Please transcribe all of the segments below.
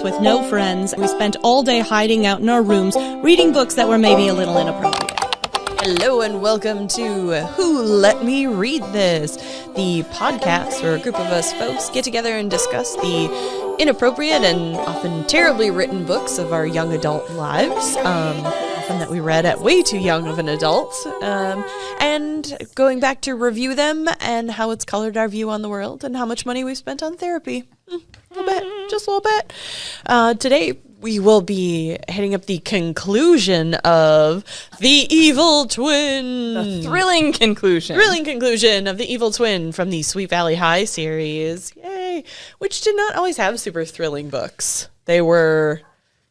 with no friends. We spent all day hiding out in our rooms, reading books that were maybe a little inappropriate. Hello and welcome to Who Let Me Read This, the podcast where a group of us folks get together and discuss the inappropriate and often terribly written books of our young adult lives, often that we read at way too young of an adult, and going back to review them and how it's colored our view on the world and how much money we've spent on therapy. A little bit, just a little bit. Today, we will be heading up the conclusion of The Evil Twin. The thrilling conclusion. Thrilling conclusion of The Evil Twin from the Sweet Valley High series. Yay. Which did not always have super thrilling books. They were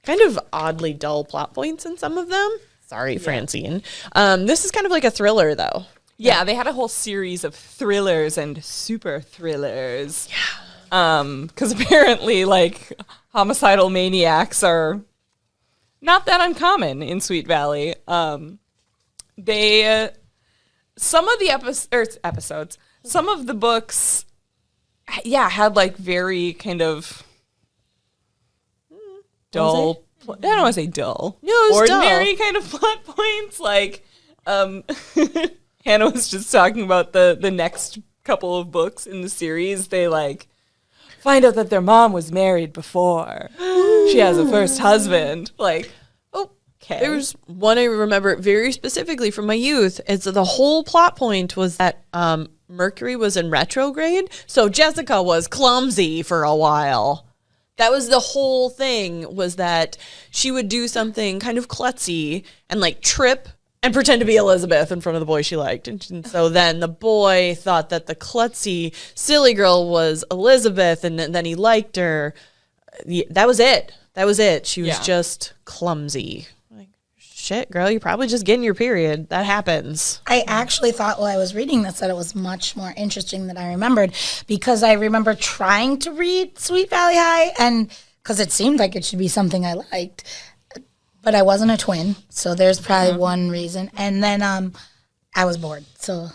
kind of oddly dull plot points in some of them. Sorry, Francine. This is kind of like a thriller, though. Yeah, they had a whole series of thrillers and super thrillers. Yeah. Because apparently, like, homicidal maniacs are not that uncommon in Sweet Valley. They, some of the episodes, some of the books, had like very kind of dull. I don't want to say dull. No, it was ordinary dull. kind of plot points. Like, Hannah was just talking about the next couple of books in the series. They like find out that their mom was married before. She has a first husband. Like, okay. There's one I remember very specifically from my youth. It's the whole plot point was that Mercury was in retrograde, so Jessica was clumsy for a while. That was the whole thing, was that she would do something kind of klutzy and like trip and pretend to be Elizabeth in front of the boy she liked. And so then the boy thought that the klutzy, silly girl was Elizabeth, and then he liked her. That was it. That was it. She was just clumsy. Like, shit, girl, you're probably just getting your period. That happens. I actually thought while I was reading this that it was much more interesting than I remembered, because I remember trying to read Sweet Valley High, and because it seemed like it should be something I liked. But I wasn't a twin, so there's probably one reason. And then I was bored, so.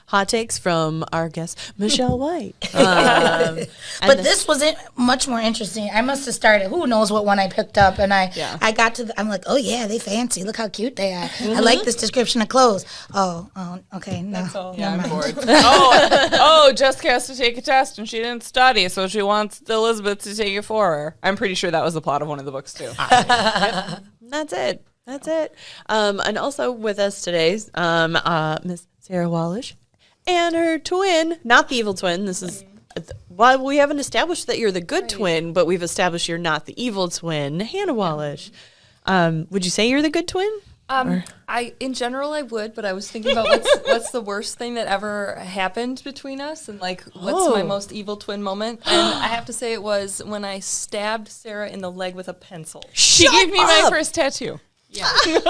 Hot takes from our guest, Michelle White. But this was much more interesting. I must have started, who knows what one I picked up, and I got to, I'm like, oh yeah, they fancy. Look how cute they are. I like this description of clothes. Oh, okay, no. That's all. Never I'm mind. bored. Jessica has to take a test and she didn't study, so she wants Elizabeth to take it for her. I'm pretty sure that was the plot of one of the books too. That's it. That's it. And also with us today, Miss Sarah Wallish and her twin, not the evil twin. This is, well, we haven't established that you're the good twin, but we've established you're not the evil twin, Hannah Wallish. Would you say you're the good twin? In general, I would, but I was thinking about what's the worst thing that ever happened between us, and like what's my most evil twin moment. And I have to say it was when I stabbed Sarah in the leg with a pencil. She gave me my first tattoo. Yeah,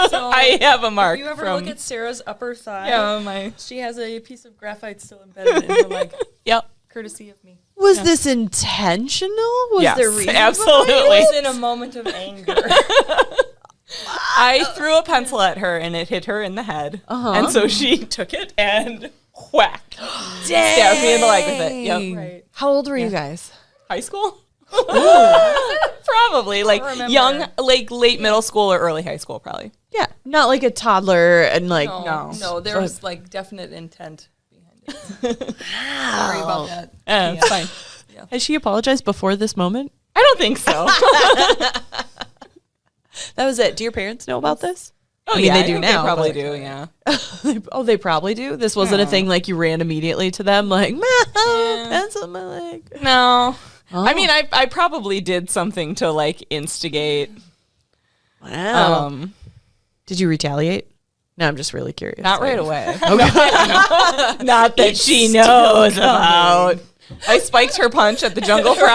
so I have a mark. if you ever from, look at Sarah's upper thigh, she has a piece of graphite still embedded in her leg. Yep. Courtesy of me. Was this intentional? Was Yes, there reason absolutely. It was in a moment of anger. I threw a pencil at her and it hit her in the head. And so she took it and whack. Stabbed me in the leg with it. Yep. Right. How old were you guys? High school? Probably. Like young, like late middle school or early high school, probably. Yeah, not like a toddler and like No, there was like definite intent behind it. Sorry about that. It's fine. Has she apologized before this moment? I don't think so. That was it. Do your parents know about this? Oh, I mean, yeah, they I do think now. They probably but- do, yeah. Oh, they probably do? This wasn't a thing like you ran immediately to them like, pencil in my leg. No. Oh. I mean, I probably did something to like instigate. Wow. Did you retaliate? No, I'm just really curious. Not right Like- away. Not that she knows about. I spiked her punch at the Jungle From.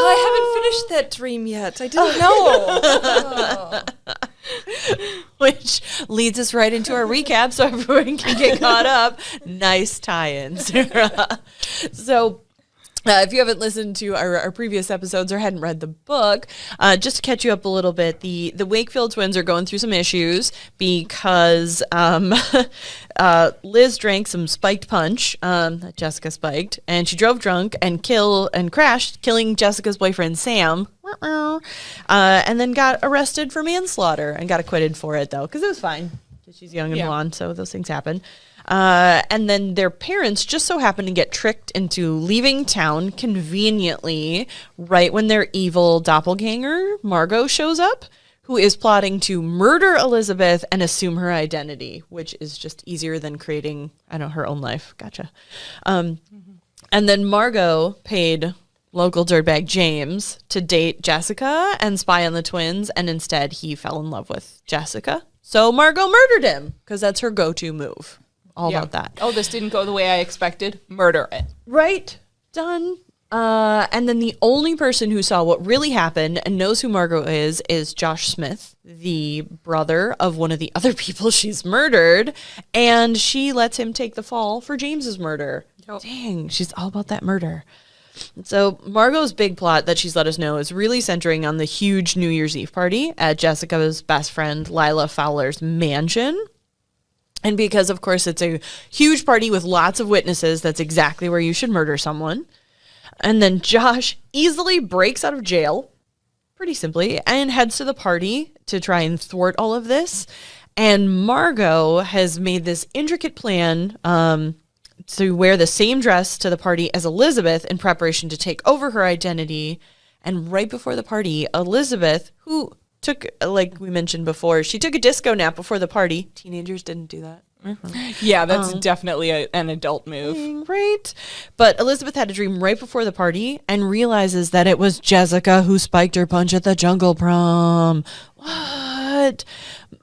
I haven't finished that dream yet. I didn't know. Which leads us right into our recap so everyone can get caught up. Nice tie-ins. So If you haven't listened to our previous episodes or hadn't read the book, just to catch you up a little bit, the Wakefield twins are going through some issues because Liz drank some spiked punch that Jessica spiked, and she drove drunk and crashed, killing Jessica's boyfriend Sam, and then got arrested for manslaughter and got acquitted for it, though, because it was fine. She's young and blonde, so those things happen. And then their parents just so happen to get tricked into leaving town conveniently right when their evil doppelganger, Margot, shows up, who is plotting to murder Elizabeth and assume her identity, which is just easier than creating, her own life. Gotcha. And then Margot paid local dirtbag James to date Jessica and spy on the twins, and instead he fell in love with Jessica. So Margot murdered him because that's her go-to move. All about that. Oh, this didn't go the way I expected. Murder it. Right. Done. And then the only person who saw what really happened and knows who Margot is Josh Smith, the brother of one of the other people she's murdered. And she lets him take the fall for James's murder. Yep. Dang, she's all about that murder. So Margot's big plot that she's let us know is really centering on the huge New Year's Eve party at Jessica's best friend Lila Fowler's mansion. And because, of course, it's a huge party with lots of witnesses, that's exactly where you should murder someone. And then Josh easily breaks out of jail, pretty simply, and heads to the party to try and thwart all of this. And Margot has made this intricate plan to wear the same dress to the party as Elizabeth in preparation to take over her identity. And right before the party, Elizabeth, who took, like we mentioned before, she took a disco nap before the party. Teenagers didn't do that. Yeah, that's definitely an adult move. Right. But Elizabeth had a dream right before the party and realizes that it was Jessica who spiked her punch at the jungle prom. What?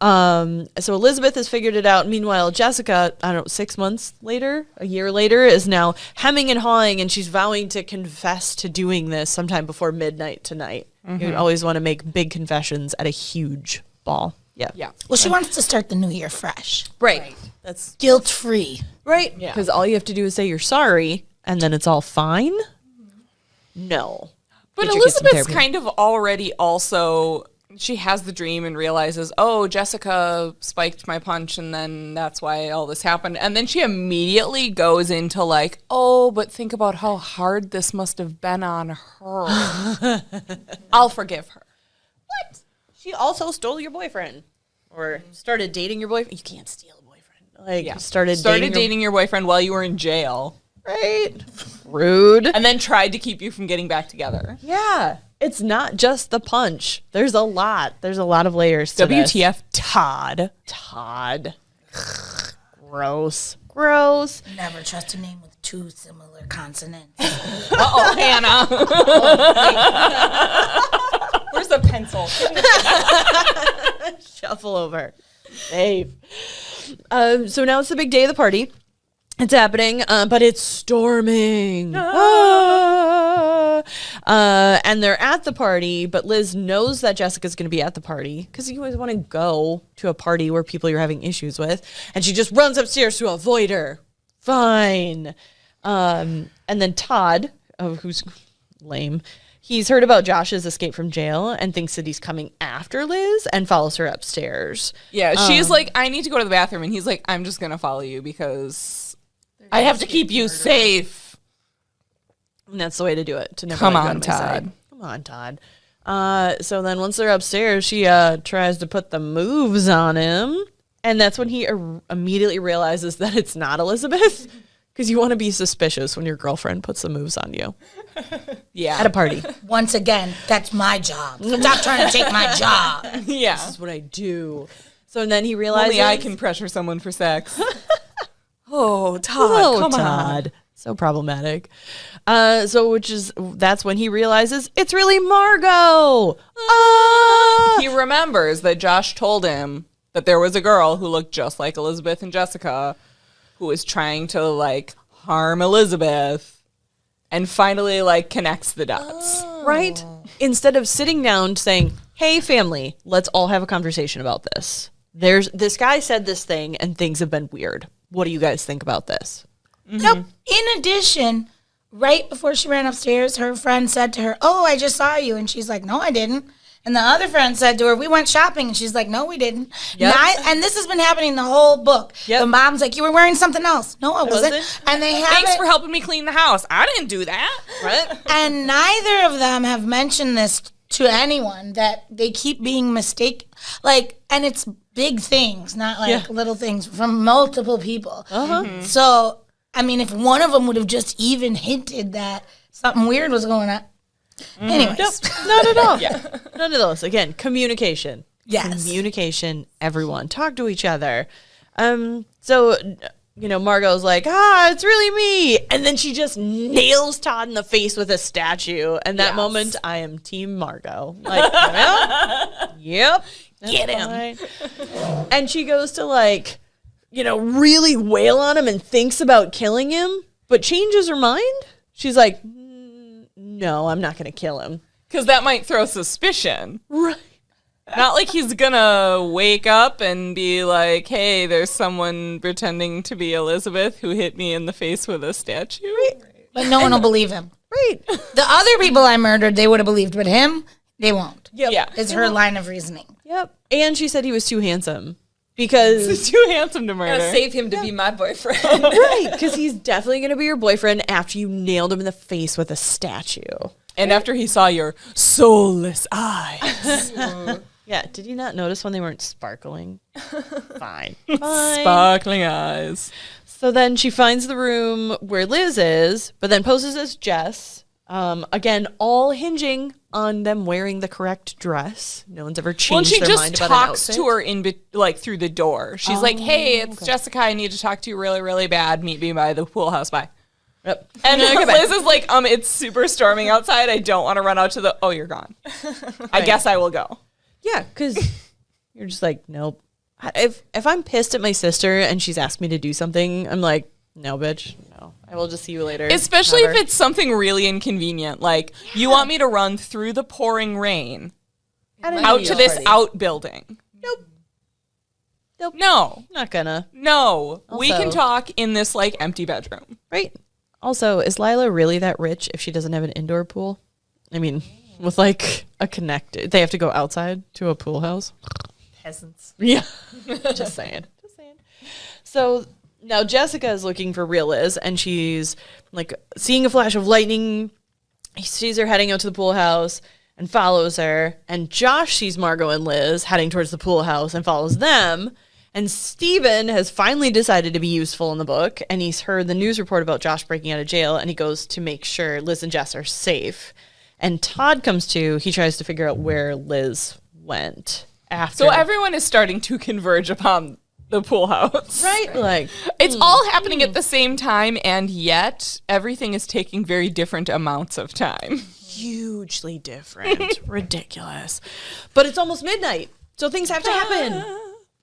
So Elizabeth has figured it out. Meanwhile, Jessica, 6 months later, a year later, is now hemming and hawing, and she's vowing to confess to doing this sometime before midnight tonight. You always want to make big confessions at a huge ball. Yeah. Well, she wants to start the new year fresh. Right. That's Guilt-free. right. Because all you have to do is say you're sorry, and then it's all fine. No. But Get some Elizabeth's therapy. kind of already also, she has the dream and realizes, oh, Jessica spiked my punch and then that's why all this happened. And then she immediately goes into like, oh, but think about how hard this must have been on her. I'll forgive her. What? She also stole your boyfriend. Or started dating your boyfriend. You can't steal a boyfriend. Like, started dating your boyfriend while you were in jail. Right. Rude. And then tried to keep you from getting back together. Yeah. It's not just the punch. There's a lot. There's a lot of layers to this. WTF, Todd. Todd. Gross. Gross. Never trust a name with two similar consonants. Uh-oh, Hannah. Where's the pencil? Shuffle over. Safe. So now it's the big day of the party. It's happening, but it's storming. And they're at the party, but Liz knows that Jessica's going to be at the party because you always want to go to a party where people you're having issues with. And she just runs upstairs to avoid her. Fine. And then Todd, who's lame, he's heard about Josh's escape from jail and thinks that he's coming after Liz and follows her upstairs. Yeah, she's like, I need to go to the bathroom. And he's like, I'm just going to follow you because I have to keep you safe. And that's the way to do it. To never Come let go on, to my side. Todd. Come on, Todd. So then once they're upstairs, she tries to put the moves on him. And that's when he immediately realizes that it's not Elizabeth. Because you want to be suspicious when your girlfriend puts the moves on you. Yeah. At a party. Once again, that's my job. Stop trying to take my job. Yeah. This is what I do. So then he realizes. Only I can pressure someone for sex. Oh, Todd, Oh, come on. Todd. So problematic. That's when he realizes it's really Margot. He remembers that Josh told him that there was a girl who looked just like Elizabeth and Jessica who was trying to, like, harm Elizabeth and finally, like, connects the dots. Right? Instead of sitting down saying, hey, family, let's all have a conversation about this. This guy said this thing and things have been weird. What do you guys think about this? Nope. In addition, right before she ran upstairs, her friend said to her, "Oh, I just saw you." And she's like, "No, I didn't." And the other friend said to her, "We went shopping." And she's like, "No, we didn't." Yep. And this has been happening the whole book. Yep. The mom's like, "You were wearing something else." "No, I wasn't." wasn't. And they Thanks haven't. for helping me clean the house. I didn't do that. Right? And neither of them have mentioned this to anyone, that they keep being mistaken. Like, and it's big things, not like little things, from multiple people. So, I mean, if one of them would have just even hinted that something weird was going on. Anyways. Nope, not at all. None of those. Again, communication. Yes. Communication, everyone. Talk to each other. So, Margot's like, it's really me. And then she just nails Todd in the face with a statue. And that moment, I am Team Margot. Like, yep. Get him. And she goes to really wail on him and thinks about killing him, but changes her mind. She's like, no, I'm not going to kill him. Because that might throw suspicion. Right. Not like he's gonna wake up and be like, hey, there's someone pretending to be Elizabeth who hit me in the face with a statue. But no one will believe him. Right. The other people I murdered, they would have believed, but him, they won't. Yep. Yeah. It's her line of reasoning. Yep. And she said he was too handsome because It's too handsome to I'm murder. gonna save him to be my boyfriend. right, because he's definitely going to be your boyfriend after you nailed him in the face with a statue. And after he saw your soulless eyes. Yeah. Did you not notice when they weren't sparkling? Fine. Sparkling eyes. So then she finds the room where Liz is, but then poses as Jess. Again, all hinging on them wearing the correct dress. No one's ever changed Well, and she their just mind about an talks outfit. to her through the door. She's like, hey, it's Jessica. I need to talk to you really, really bad. Meet me by the pool house. Bye. Yep. And Liz is like, it's super storming outside. I don't want to run out to the, you're gone. I guess I will go. Yeah, because you're just like, nope. If I'm pissed at my sister and she's asked me to do something, I'm like, no, bitch, no. I will just see you later. Especially Never. if it's something really inconvenient. Like, you want me to run through the pouring rain out to this outbuilding. Nope. No. Not gonna. No. We Also- can talk in this, empty bedroom. Right. Also, is Lila really that rich if she doesn't have an indoor pool? I mean, with a connected, they have to go outside to a pool house. Peasants. Yeah. Just saying. So now Jessica is looking for real Liz, and she's seeing a flash of lightning. He sees her heading out to the pool house and follows her. And Josh sees Margot and Liz heading towards the pool house and follows them. And Steven has finally decided to be useful in the book, and he's heard the news report about Josh breaking out of jail, and he goes to make sure Liz and Jess are safe. And Todd comes to, he tries to figure out where Liz went after. So everyone is starting to converge upon the pool house. Right? It's all happening at the same time, and yet everything is taking very different amounts of time. Hugely different. Ridiculous. But it's almost midnight, so things have to happen.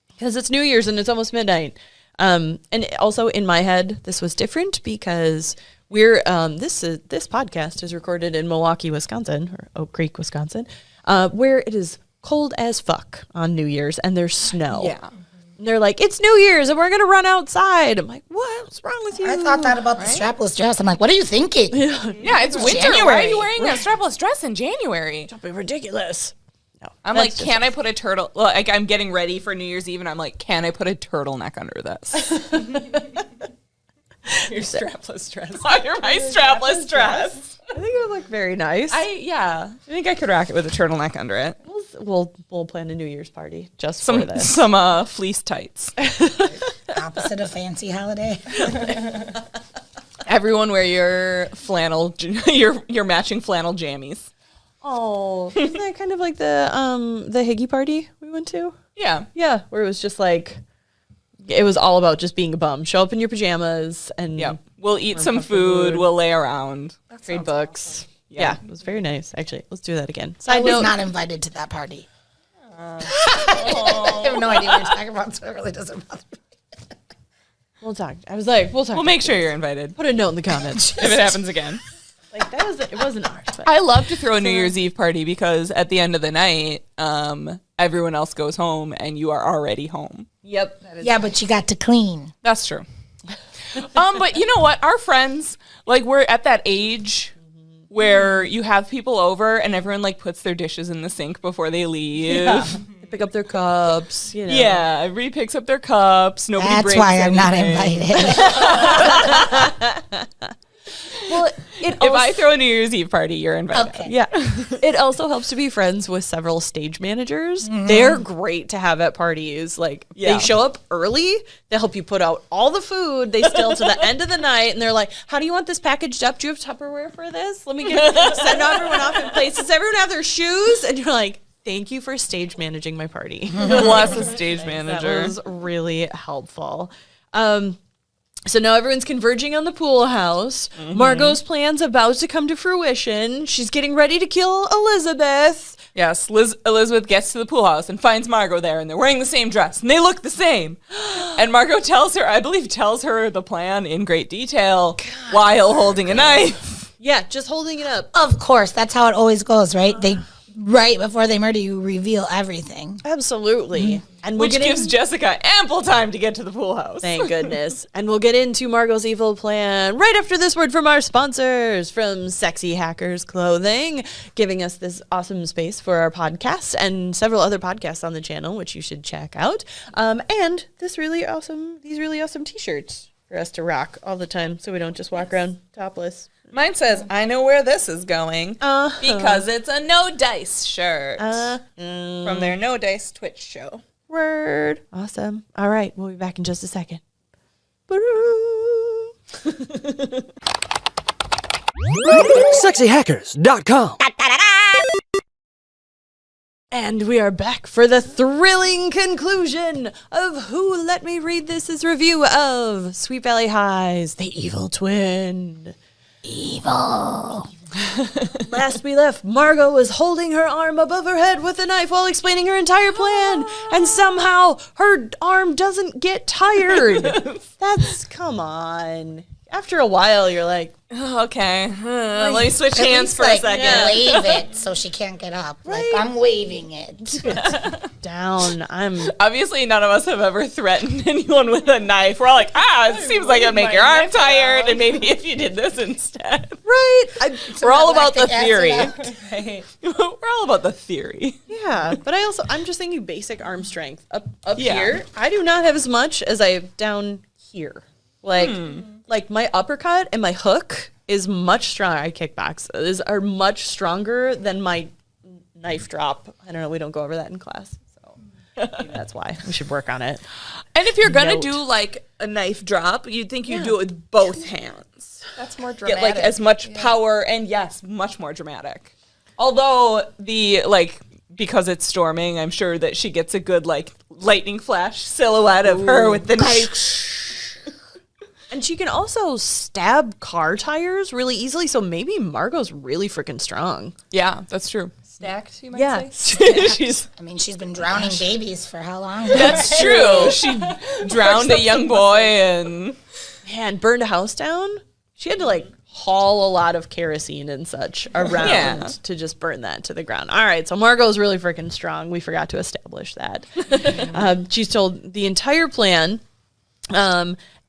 Because it's New Year's and it's almost midnight. And also in my head, this was different because we're this podcast is recorded in Milwaukee, Wisconsin, or Oak Creek, Wisconsin, where it is cold as fuck on New Year's and there's snow. Yeah. And they're like, it's New Year's and we're gonna run outside. I'm like, what's wrong with you? I thought that about the strapless dress. I'm like, what are you thinking? Yeah, it's winter. January. Why are you wearing a strapless dress in January? Something ridiculous. No, I'm that's like, just- can I put a turtle? I'm getting ready for New Year's Eve, and I'm like, can I put a turtleneck under this? your strapless dress? Under my strapless dress. I think it would look very nice. I think I could rock it with a turtleneck under it. We'll plan a New Year's party just for this. Some fleece tights. Opposite of fancy holiday. Everyone wear your flannel, your matching flannel jammies. Oh, isn't that kind of like the Higgy party we went to? Yeah. Yeah, where it was just it was all about just being a bum. Show up in your pajamas and Yeah. We'll eat some food. We'll lay around. trade books. Yeah, it was very nice. Actually, let's do that again. I Side was note, not invited to that party. I have no idea what you're talking about, so it really doesn't bother me. we'll talk. I was like, we'll talk. We'll make sure you're invited Put a note in the comments. if it happens again. It wasn't ours. But. I love to throw a New Year's Eve party because at the end of the night, everyone else goes home and you are already home. Yep. Yeah, but you got to clean. That's true. But you know what? Our friends, like, we're at that age where you have people over and everyone like puts their dishes in the sink before they leave. Yeah. They pick up their cups, you know. Yeah, everybody picks up their cups. Nobody That's breaks why I'm not anything. invited. Well, If I throw a New Year's Eve party, you're invited. Okay. yeah. It also helps to be friends with several stage managers. They're great to have at parties. Like, Yeah. they show up early. They help you put out all the food. They stay till the end of the night, and they're like, how do you want this packaged up? Do you have Tupperware for this? Let me send everyone off in place. Does everyone have their shoes? And you're like, thank you for stage managing my party. Bless the stage That manager. was really helpful. So now everyone's converging on the pool house. Margot's plan's about to come to fruition. She's getting ready to kill Elizabeth. Yes, Elizabeth gets to the pool house and finds Margot there, and they're wearing the same dress, and they look the same. And Margot tells her the plan in great detail while holding a knife. Yeah, just holding it up. Of course, that's how it always goes, right? They right before they murder you, reveal everything. Absolutely. And Which gives Jessica ample time to get to the pool house. Thank goodness. And we'll get into Margot's evil plan right after this word from our sponsors, from Sexy Hackers Clothing, giving us this awesome space for our podcast and several other podcasts on the channel, which you should check out. And these really awesome t-shirts for us to rock all the time so we don't just walk around topless. Mine says, I know where this is going, because it's a No Dice shirt from their No Dice Twitch show. Word. Awesome. All right. We'll be back in just a second. SexyHackers.com. And we are back for the thrilling conclusion of Who Let Me Read This's review of Sweet Valley High's The Evil Twin. Evil. Last we left, Margot was holding her arm above her head with a knife while explaining her entire plan, and somehow her arm doesn't get tired. Come on. After a while, you're like, Okay, let me switch hands for a second. Wave it so she can't get up. Like, I'm waving it. down. Obviously, none of us have ever threatened anyone with a knife. We're all like, it seems like it'd make your arm tired, and maybe if you did this instead. Right. We're all about the lactic theory. acid We're all about the theory. Yeah, but I'm just thinking basic arm strength. Up Yeah. here, I do not have as much as I have down here. Like my uppercut and my hook is much stronger. I kickbox. Are much stronger than my knife drop. I don't know. We don't go over that in class, so maybe that's why we should work on it. And if you're gonna Note. do like a knife drop, you'd think you'd do it with both hands. That's more dramatic. Get like as much power and yes, much more dramatic. Although because it's storming, I'm sure that she gets a good like lightning flash silhouette of her with the knife. And she can also stab car tires really easily. So maybe Margot's really freaking strong. Yeah, that's true. Stacked, you might say? I mean, she's been drowning babies for how long? That's true. She drowned a young boy and Man, burned a house down. She had to like haul a lot of kerosene and such around to just burn that to the ground. All right, so Margot's really freaking strong. We forgot to establish that. She's told the entire plan.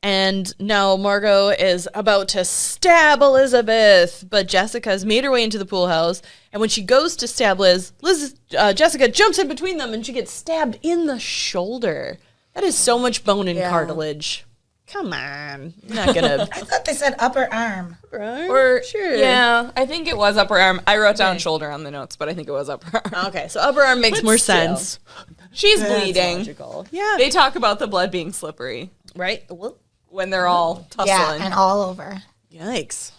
And now Margot is about to stab Elizabeth, but Jessica's made her way into the pool house. And when she goes to stab Jessica jumps in between them and she gets stabbed in the shoulder. That is so much bone and cartilage. Come on. I'm not gonna. I thought they said upper arm. or Sure. yeah, I think it was upper arm. I wrote down shoulder on the notes, but I think it was upper arm. Okay, so upper arm makes more still. sense. She's That's bleeding. logical. Yeah. They talk about the blood being slippery Right? Well, when they're all tussling. Yeah, and all over. yikes.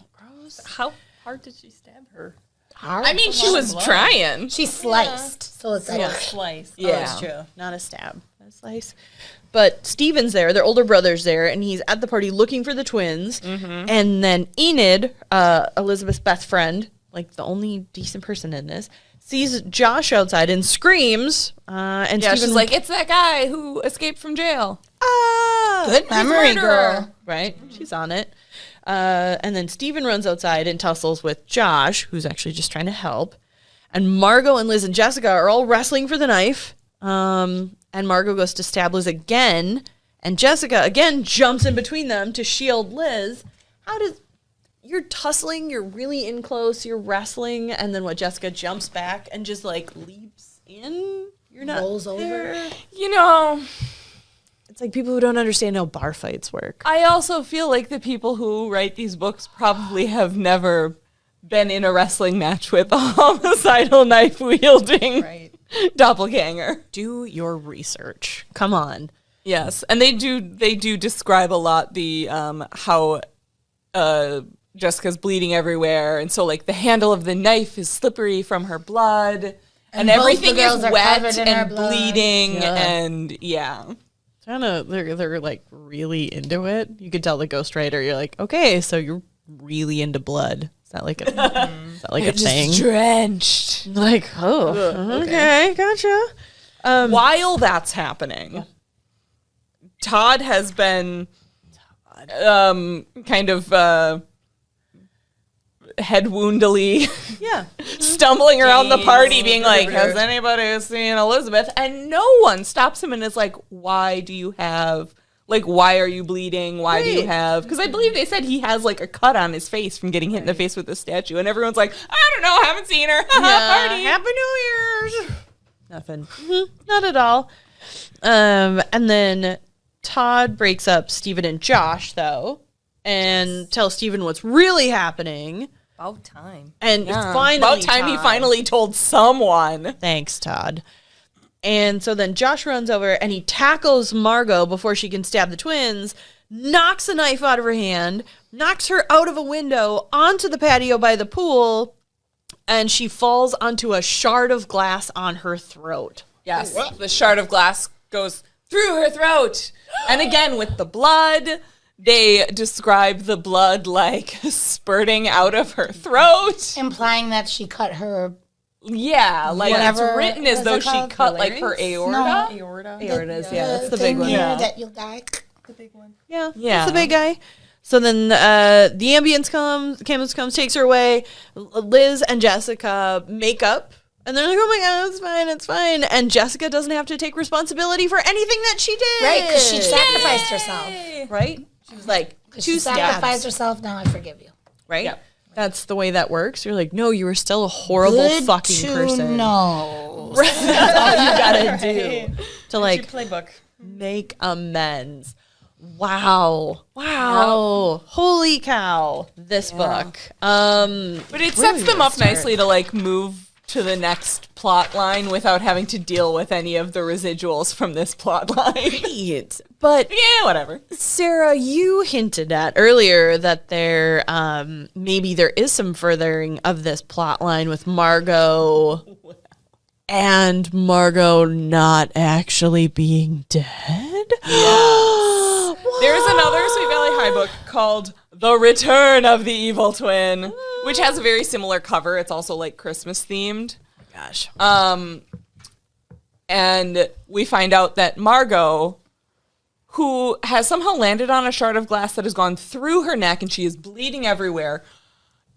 How hard did she stab her? I mean, she was trying. She sliced. So it's like, Slice. Oh, that's true. Not a stab. A slice. But Steven's there, their older brother's there, and he's at the party looking for the twins. And then Enid, Elizabeth's best friend, like the only decent person in this, sees Josh outside and screams. And Yeah, Steven she's like, it's that guy who escaped from jail. good memory, girl. Right? She's on it. And then Steven runs outside and tussles with Josh, who's actually just trying to help. And Margot and Liz and Jessica are all wrestling for the knife. And Margot goes to stab Liz again. And Jessica, again, jumps in between them to shield Liz. You're tussling, you're really in close, you're wrestling, and then Jessica jumps back and just, like, leaps in? You're not Rolls there. over. You know, It's like people who don't understand how bar fights work. I also feel like the people who write these books probably have never been in a wrestling match with a homicidal knife-wielding doppelganger. Do your research. Come on. Yes, and they do describe a lot the how Jessica's bleeding everywhere, and so like the handle of the knife is slippery from her blood, and both everything the is girls are wet covered in her and blood. bleeding, Yeah. and They're like really into it. You could tell the ghostwriter, you're like, okay, so you're really into blood. Is that like a thing? drenched. Like, okay, gotcha. While that's happening, Todd has been kind of head woundily Yeah. stumbling around the party being like, has anybody seen Elizabeth? And no one stops him and is like, why do you have, like, why are you bleeding? Why do you have, because I believe they said he has like a cut on his face from getting hit in the face with the statue, and everyone's like, I don't know, haven't seen her. Party. Happy New Year's. Nothing. Not at all. And then Todd breaks up Stephen and Josh, though, and tells Stephen what's really happening. About time. And finally, About time he finally told someone. Thanks, Todd. And so then Josh runs over and he tackles Margot before she can stab the twins, knocks a knife out of her hand, knocks her out of a window onto the patio by the pool, and she falls onto a shard of glass on her throat. Yes, the shard of glass goes through her throat. And again, with the blood, they describe the blood like spurting out of her throat. Implying that she cut her. Yeah, like Whatever- it's written as what's though it she called? cut like her aorta. Aorta. Aortas, yeah, that's the thing big one. here Yeah. That you'll die. Yeah, Yeah. that's the big guy. So then the ambulance comes, takes her away. Liz and Jessica make up, and they're like, "Oh my god, it's fine." And Jessica doesn't have to take responsibility for anything that she did, Right, because she sacrificed herself. Right? She was like, She two sacrificed stabs, herself. Now I forgive you. right? Yep. That's the way that works. You're like, no, you were still a horrible fucking person. No. That's all you gotta do to like Playbook. make amends. Wow. Holy cow. This book. But it sets them up nicely to like move to the next plot line without having to deal with any of the residuals from this plot line. But Yeah, whatever. Sarah, you hinted at earlier that there maybe there is some furthering of this plot line with Margot and Margot not actually being dead. There's another Sweet Valley High book called The Return of the Evil Twin, which has a very similar cover. It's also like Christmas themed. Gosh. And we find out that Margot, who has somehow landed on a shard of glass that has gone through her neck and she is bleeding everywhere,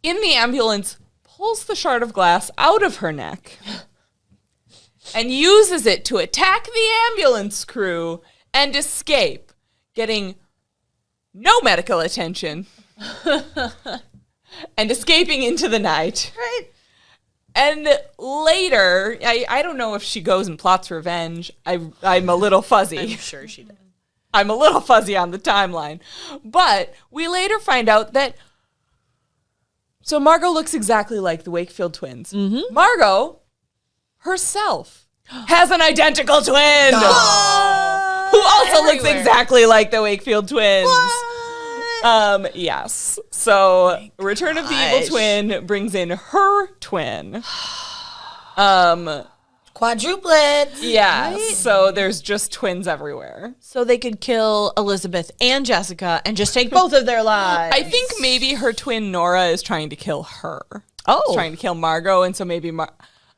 in the ambulance pulls the shard of glass out of her neck and uses it to attack the ambulance crew and escape, getting no medical attention and escaping into the night. Right. And later, I don't know if she goes and plots revenge. I'm a little fuzzy. I'm sure she did. I'm a little fuzzy on the timeline. But we later find out that, so Margot looks exactly like the Wakefield twins. Mm-hmm. Margot herself has an identical twin who also looks exactly like the Wakefield twins. Yes. So Return of the Evil gosh. Twin brings in her twin. Quadruplets. Yeah. So there's just twins everywhere. So they could kill Elizabeth and Jessica and just take both of their lives. I think maybe her twin Nora is trying to kill her. Oh. Is trying to kill Margot, and so maybe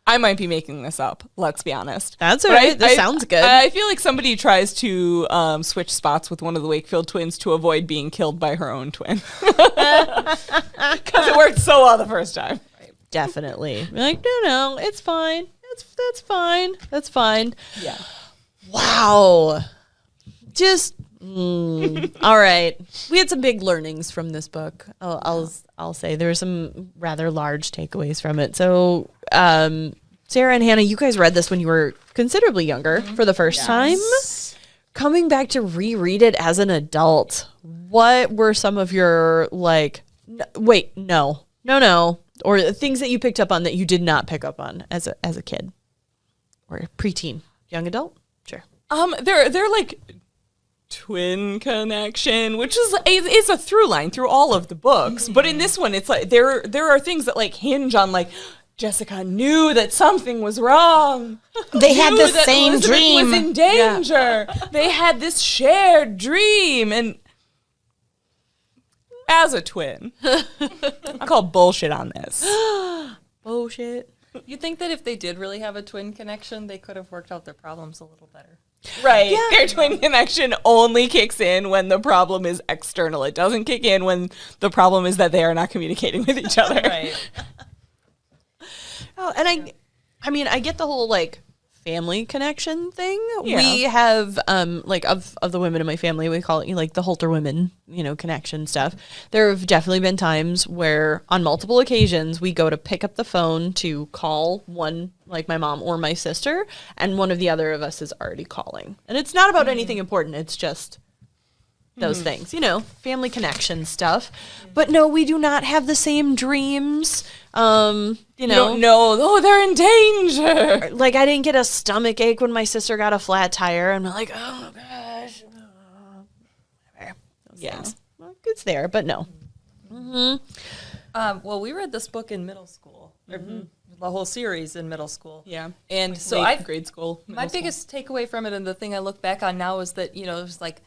I might be making this up. Let's be honest. That's all But right. This sounds good. I feel like somebody tries to switch spots with one of the Wakefield twins to avoid being killed by her own twin, because it worked so well the first time. Definitely. You're like, no, it's fine. That's fine. That's fine. Yeah. Wow. Just All right. We had some big learnings from this book. I'll say there were some rather large takeaways from it. So, Sarah and Hannah, you guys read this when you were considerably younger for the first time. Coming back to reread it as an adult, what were some of your or things that you picked up on that you did not pick up on as a kid or preteen, young adult? Sure. They're like twin connection, which is a through line through all of the books. But in this one, it's like there are things that like hinge on like Jessica knew that something was wrong. They had the same Elizabeth dream. was in danger. Yeah. They had this shared dream, and as a twin, I call bullshit on this. Bullshit. You think that if they did really have a twin connection, they could have worked out their problems a little better. Right. Yeah. Their twin connection only kicks in when the problem is external. It doesn't kick in when the problem is that they are not communicating with each other. Right. Oh, and I mean, I get the whole like family connection thing. Yeah. We have like of the women in my family, we call it like the Holter women, connection stuff. There have definitely been times where on multiple occasions we go to pick up the phone to call one, like my mom or my sister, and one of the other of us is already calling. And it's not about anything important, it's just those things, family connection stuff. But no, we do not have the same dreams. You don't know, oh, they're in danger. Like I didn't get a stomach ache when my sister got a flat tire. I'm like, oh gosh. Whatever. Yes. Well, it's there, but no. Well, we read this book in middle school. The whole series in middle school. Yeah. And like so grade school. My biggest takeaway from it, and the thing I look back on now, is that, it was like,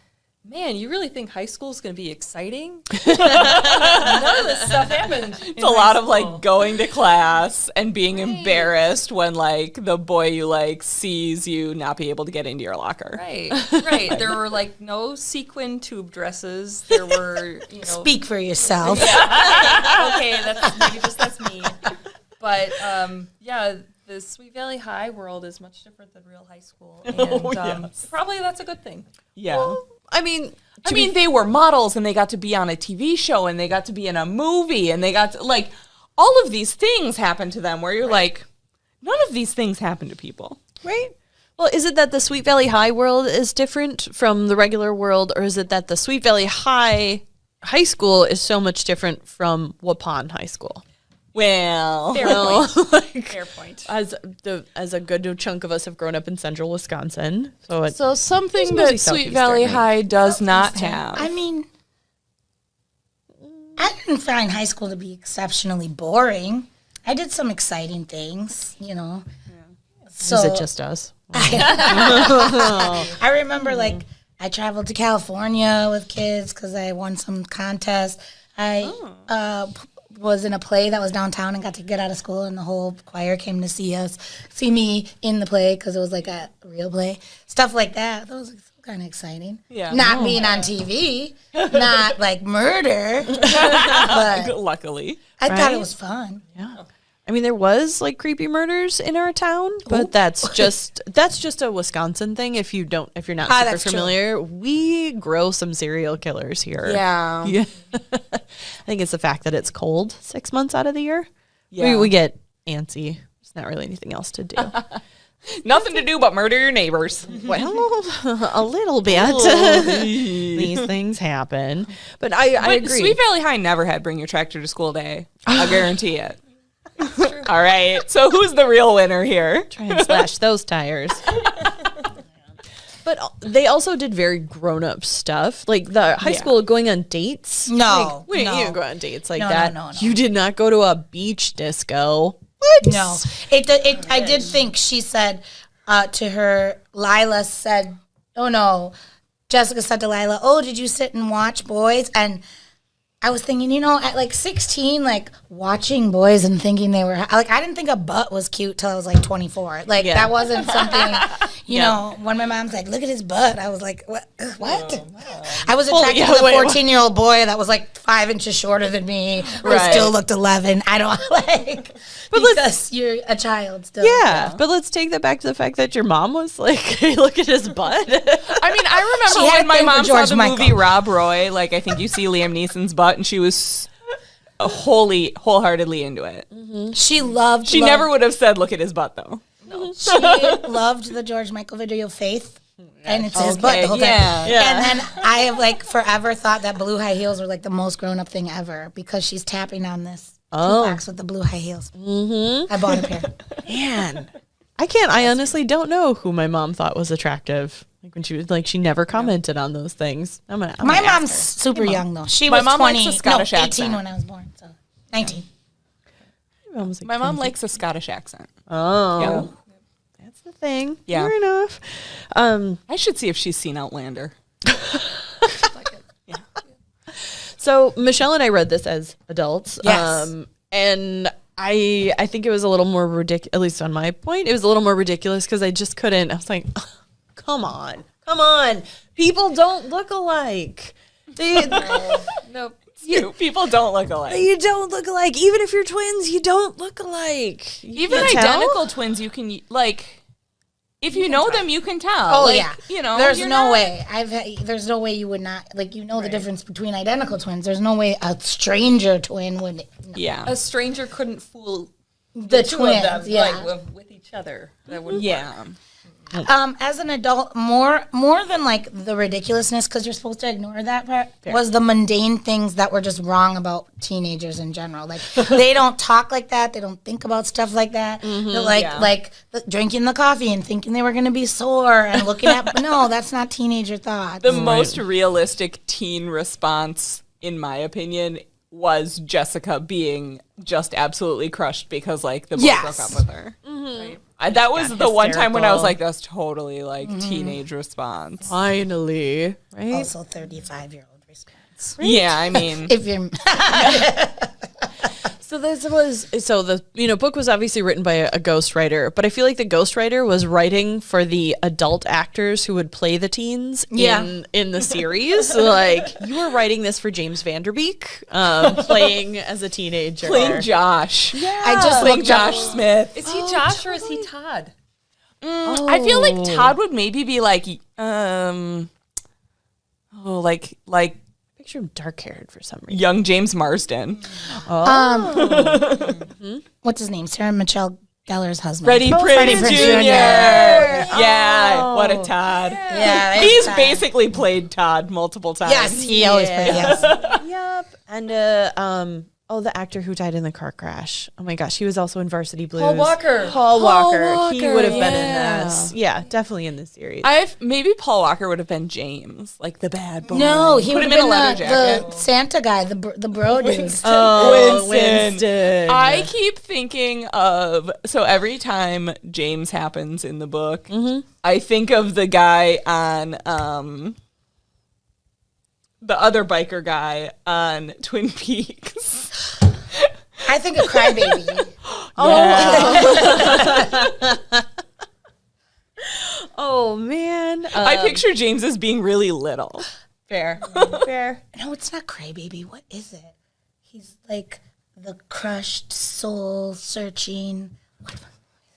man, you really think high school is going to be exciting? None of this stuff happened. It's a lot of like going to class and being embarrassed when like the boy you like sees you not be able to get into your locker. Right. There were like no sequin tube dresses. There were, Speak for yourself. Okay, that's me. But the Sweet Valley High world is much different than real high school, and probably that's a good thing. Yeah. Well, I mean, they were models and they got to be on a TV show and they got to be in a movie and they got to, like, all of these things happen to them where you're like, none of these things happen to people. right? Well, is it that the Sweet Valley High world is different from the regular world, or is it that the Sweet Valley High school is so much different from Waupun High School? Well, Fair point. As a good chunk of us have grown up in central Wisconsin, so something It's mostly that Sweet Southeastern, Valley right? High does not have. I mean, I didn't find high school to be exceptionally boring. I did some exciting things, So is it just us? I remember, like, I traveled to California with kids because I won some contest. I was in a play that was downtown and got to get out of school, and the whole choir came to see me in the play because it was like a real play. Stuff like that. That was kind of exciting. Yeah. Not being on TV, not like murder, but Luckily. I thought it Right? was fun. Yeah. I mean, there was like creepy murders in our town, but that's just a Wisconsin thing. If you're not super that's true. familiar, we grow some serial killers here. Yeah. Yeah. I think it's the fact that it's cold 6 months out of the year. Yeah. We get antsy. There's not really anything else to do. Nothing to do but murder your neighbors. Well, a little bit. These things happen. But I agree. Sweet Valley High never had bring your tractor to school day. I guarantee it. All right. So who's the real winner here? Try and slash those tires. But they also did very grown-up stuff, like the high school going on dates. No, Like, you no. didn't go on dates like No, that. no. You did not go to a beach disco. What? No, I did think she said to her, Lila said, oh no, Jessica said to Lila, oh, did you sit and watch boys? And I was thinking, at like 16, like watching boys and thinking they were like, I didn't think a butt was cute till I was like 24. Like that wasn't something, when my mom's like, look at his butt. I was like, what? I was attracted to the 14-year-old boy that was like 5 inches shorter than me, who still looked 11. I don't because you're a child still. Yeah, but let's take that back to the fact that your mom was like, hey, look at his butt. I mean, I remember when my mom saw the movie Rob Roy, like I think you see Liam Neeson's butt, and she was wholeheartedly into it. Mm-hmm. She never would have said, look at his butt, though. No. She loved the George Michael video Faith. And it's his butt the whole time. Yeah. And then I have like forever thought that blue high heels were like the most grown up thing ever because she's tapping on this box with the blue high heels. Mm-hmm. I bought a pair. Man, I honestly don't know who my mom thought was attractive. Like when she was like, she never commented on those things. My mom's super young though. She was 18 when I was born. So 19. My mom likes a Scottish accent. Oh. Yeah. That's the thing. Yeah. Fair enough. I should see if she's seen Outlander. So Michelle and I read this as adults. Yes. And I think it was a little more ridiculous, at least on my point. It was a little more ridiculous because I just couldn't. I was like, oh, come on. People don't look alike. Nope. People don't look alike. You don't look alike. Even if you're twins, you don't look alike. Even identical twins, you can, like, if you know them, you can tell. Oh, like, yeah. There's no way. There's no way you would not, like, the difference between identical twins. There's no way a stranger twin would. No. Yeah. A stranger couldn't fool the two twins, of them, yeah. like, with each other. That wouldn't work. As an adult, more than like the ridiculousness, because you're supposed to ignore that part, was the mundane things that were just wrong about teenagers in general. Like they don't talk like that. They don't think about stuff like that. Like drinking the coffee and thinking they were going to be sore and looking at. No, that's not teenager thoughts. The most realistic teen response, in my opinion, was Jessica being just absolutely crushed because like the boy broke up with her. Mm-hmm. Right? That was the one time when I was like, that's totally like teenage response. Finally. Right? Also 35-year-old response. Right? Yeah, I mean. If you're... So the book was obviously written by a ghostwriter, but I feel like the ghostwriter was writing for the adult actors who would play the teens in the series. Like you were writing this for James Van Der Beek, playing as a teenager. Playing Josh. Yeah. I just like Josh Smith. Is he Josh or is he Todd? I feel like Todd would maybe be like picture him dark-haired for some reason. Young James Marsden. What's his name? Sarah Michelle Gellar's husband. Freddie Prinze Jr. Yeah, what a Todd. Yeah, he's basically played Todd multiple times. Yes, he always played. Yes. Yep. And the actor who died in the car crash. Oh my gosh, he was also in Varsity Blues. Paul Walker. He would have been in this. Yeah, definitely in this series. Maybe Paul Walker would have been James, like the bad boy. No, he would have been the Santa guy, the bro dude. Winston. I keep thinking of, so every time James happens in the book, I think of the guy on the other biker guy on Twin Peaks. I think of Crybaby. Oh man. I picture James as being really little. Fair. No, it's not Crybaby. What is it? He's like the crushed soul searching.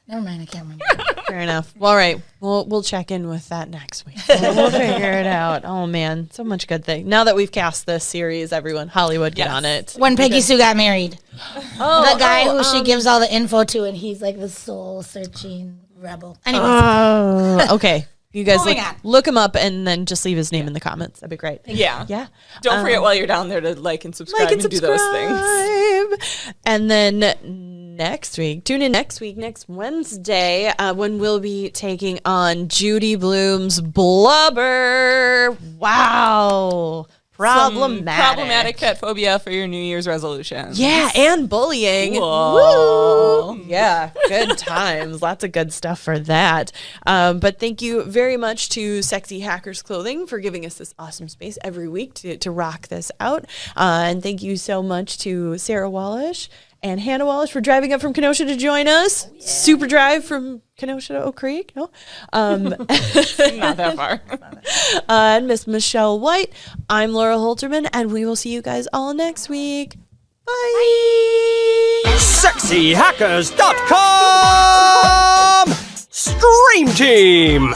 Never mind, I can't remember. Fair enough. Well, all right. We'll check in with that next week. We'll figure it out. Oh man, so much good thing. Now that we've cast this series, everyone, Hollywood, get on it. When Peggy Sue got married. The guy who she gives all the info to, and he's like the soul searching rebel. Anyways. Okay. You guys look him up and then just leave his name in the comments. That'd be great. Yeah. Don't forget while you're down there to like and subscribe and do those things. And then tune in next week, next Wednesday, when we'll be taking on Judy Blume's Blubber. Wow. Problematic pet phobia for your New Year's resolution. Yeah, and bullying. Whoa. Woo. Yeah. yeah, good times. Lots of good stuff for that. But thank you very much to Sexy Hackers Clothing for giving us this awesome space every week to rock this out. And thank you so much to Sarah Wallish and Hannah Wallish for driving up from Kenosha to join us. Super drive from Kenosha to Oak Creek. No? Not that far. And Miss Michelle White. I'm Laura Holterman, and we will see you guys all next week. Bye. SexyHackers.com Stream Team.